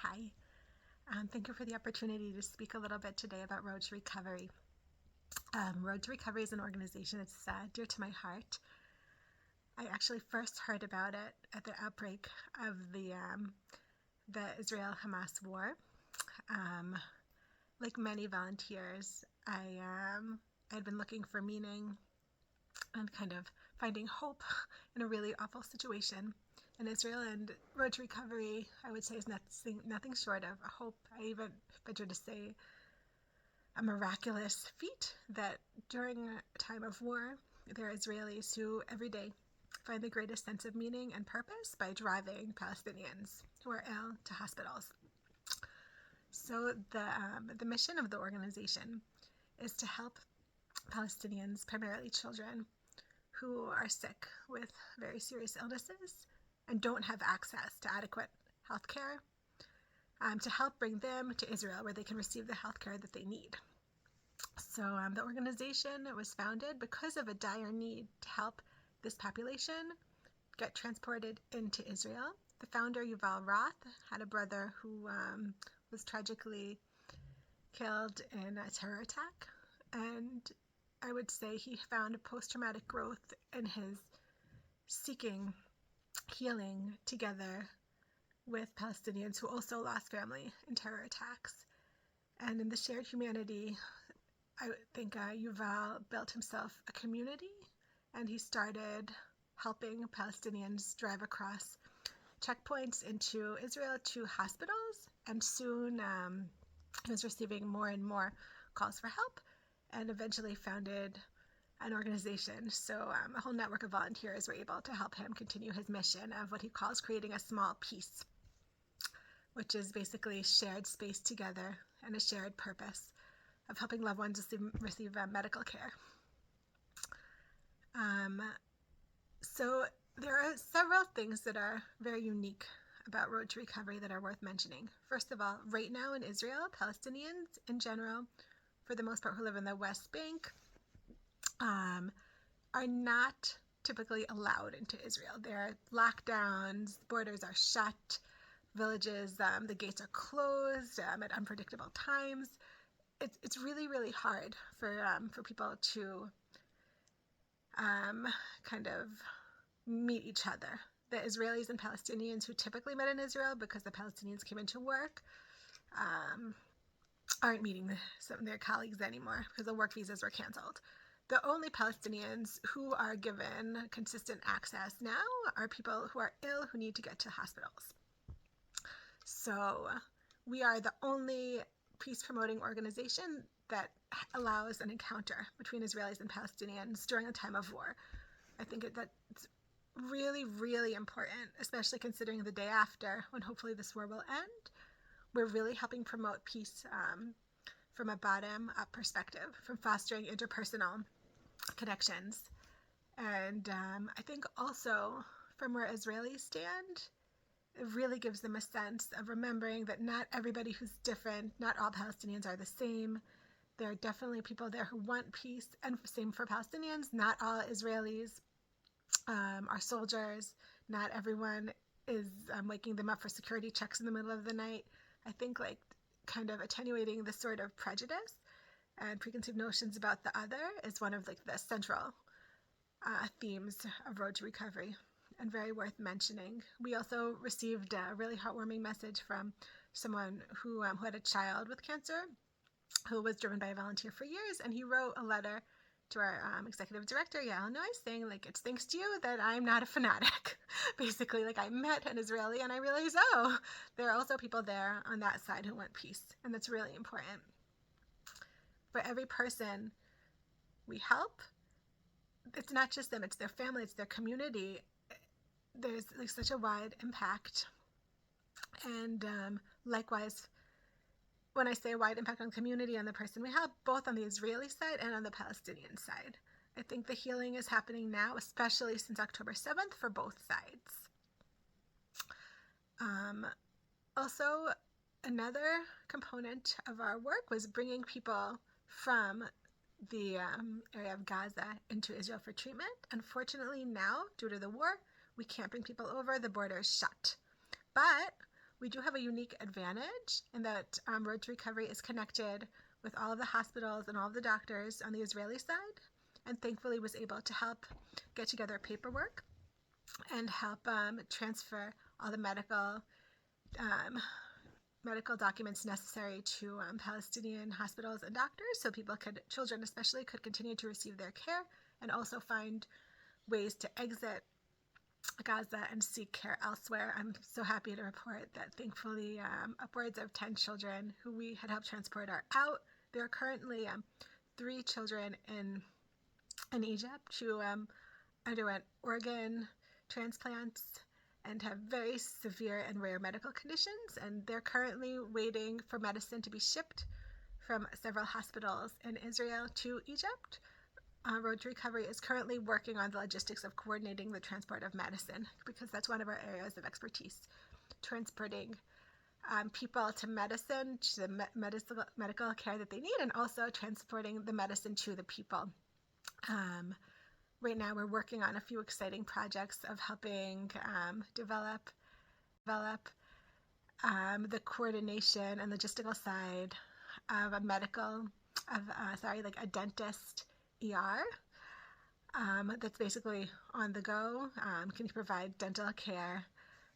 Hi. Thank you for the opportunity to speak a little bit today about Road to Recovery. Road to Recovery is an organization that's dear to my heart. I actually first heard about it at the outbreak of the Israel-Hamas war. Like many volunteers, I had been looking for meaning and kind of finding hope in a really awful situation in Israel, and Road to Recovery, I would say, is nothing short of a hope. I even venture to say a miraculous feat that during a time of war, there are Israelis who every day find the greatest sense of meaning and purpose by driving Palestinians who are ill to hospitals. So the mission of the organization is to help Palestinians, primarily children, who are sick with very serious illnesses and don't have access to adequate health care, to help bring them to Israel where they can receive the health care that they need. So the organization was founded because of a dire need to help this population get transported into Israel. The founder, Yuval Roth, had a brother who was tragically killed in a terror attack, and I would say he found post-traumatic growth in his seeking healing together with Palestinians who also lost family in terror attacks. And in the shared humanity, I think Yuval built himself a community, and he started helping Palestinians drive across checkpoints into Israel to hospitals, and soon he was receiving more and more calls for help, and eventually founded an organization. So a whole network of volunteers were able to help him continue his mission of what he calls creating a small peace, which is basically shared space together and a shared purpose of helping loved ones receive medical care. So there are several things that are very unique about Road to Recovery that are worth mentioning. First of all, right now in Israel, Palestinians in general, for the most part who live in the West Bank, are not typically allowed into Israel. There are lockdowns, borders are shut, villages, the gates are closed at unpredictable times. It's really, really hard for people to kind of meet each other. The Israelis and Palestinians who typically met in Israel because the Palestinians came into work aren't meeting some of their colleagues anymore because the work visas were canceled. The only Palestinians who are given consistent access now are people who are ill who need to get to hospitals. So we are the only peace-promoting organization that allows an encounter between Israelis and Palestinians during a time of war. I think that's really, really important, especially considering the day after, when hopefully this war will end. We're really helping promote peace from a bottom-up perspective, from fostering interpersonal connections. And I think also from where Israelis stand, it really gives them a sense of remembering that not everybody who's different, not all Palestinians are the same. There are definitely people there who want peace, and same for Palestinians. Not all Israelis are soldiers. Not everyone is waking them up for security checks in the middle of the night. I think like kind of attenuating this sort of prejudice and preconceived notions about the other is one of like the central themes of Road to Recovery, and very worth mentioning. We also received a really heartwarming message from someone who had a child with cancer, who was driven by a volunteer for years, and he wrote a letter to our executive director, Yael Noy, saying, like, it's thanks to you that I'm not a fanatic. Basically, like, I met an Israeli and I realized, oh, there are also people there on that side who want peace, and that's really important. For every person we help, it's not just them, it's their family, it's their community. There's like such a wide impact. And likewise, when I say a wide impact on the community and the person we help, both on the Israeli side and on the Palestinian side. I think the healing is happening now, especially since October 7th for both sides. Also, another component of our work was bringing people from the area of Gaza into Israel for treatment. Unfortunately now, due to the war, we can't bring people over. The border is shut. But we do have a unique advantage in that Road to Recovery is connected with all of the hospitals and all of the doctors on the Israeli side, and thankfully was able to help get together paperwork and help transfer all the medical documents necessary to Palestinian hospitals and doctors, so children especially, could continue to receive their care and also find ways to exit Gaza and seek care elsewhere. I'm so happy to report that thankfully upwards of 10 children who we had helped transport are out. There are currently 3 children in Egypt who underwent organ transplants and have very severe and rare medical conditions, and they're currently waiting for medicine to be shipped from several hospitals in Israel to Egypt. Road to Recovery is currently working on the logistics of coordinating the transport of medicine, because that's one of our areas of expertise, transporting people to medicine, to the medical care that they need, and also transporting the medicine to the people. Right now we're working on a few exciting projects of helping develop the coordination and logistical side of a dentist ER that's basically on the go. Can you provide dental care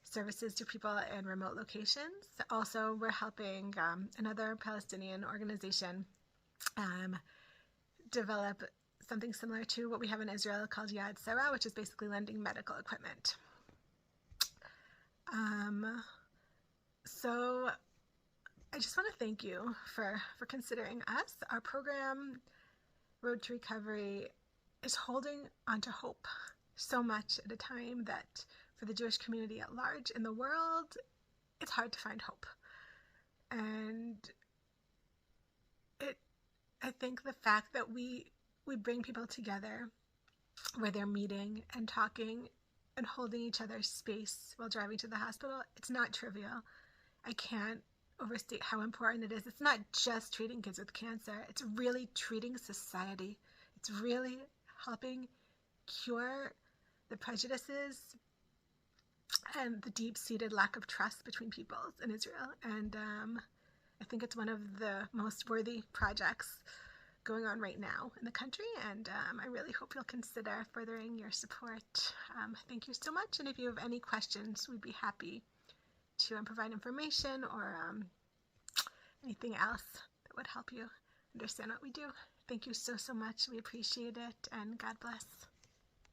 services to people in remote locations? Also, we're helping another Palestinian organization develop something similar to what we have in Israel called Yad Sarah, which is basically lending medical equipment. So I just want to thank you for considering us. Our program, Road to Recovery, is holding onto hope so much at a time that for the Jewish community at large in the world, it's hard to find hope. And I think the fact that we bring people together where they're meeting and talking and holding each other's space while driving to the hospital, it's not trivial. I can't overstate how important it is. It's not just treating kids with cancer. It's really treating society. It's really helping cure the prejudices and the deep-seated lack of trust between peoples in Israel. And I think it's one of the most worthy projects going on right now in the country, and I really hope you'll consider furthering your support. Thank you so much, and if you have any questions, we'd be happy to provide information or anything else that would help you understand what we do. Thank you so much. We appreciate it, and God bless.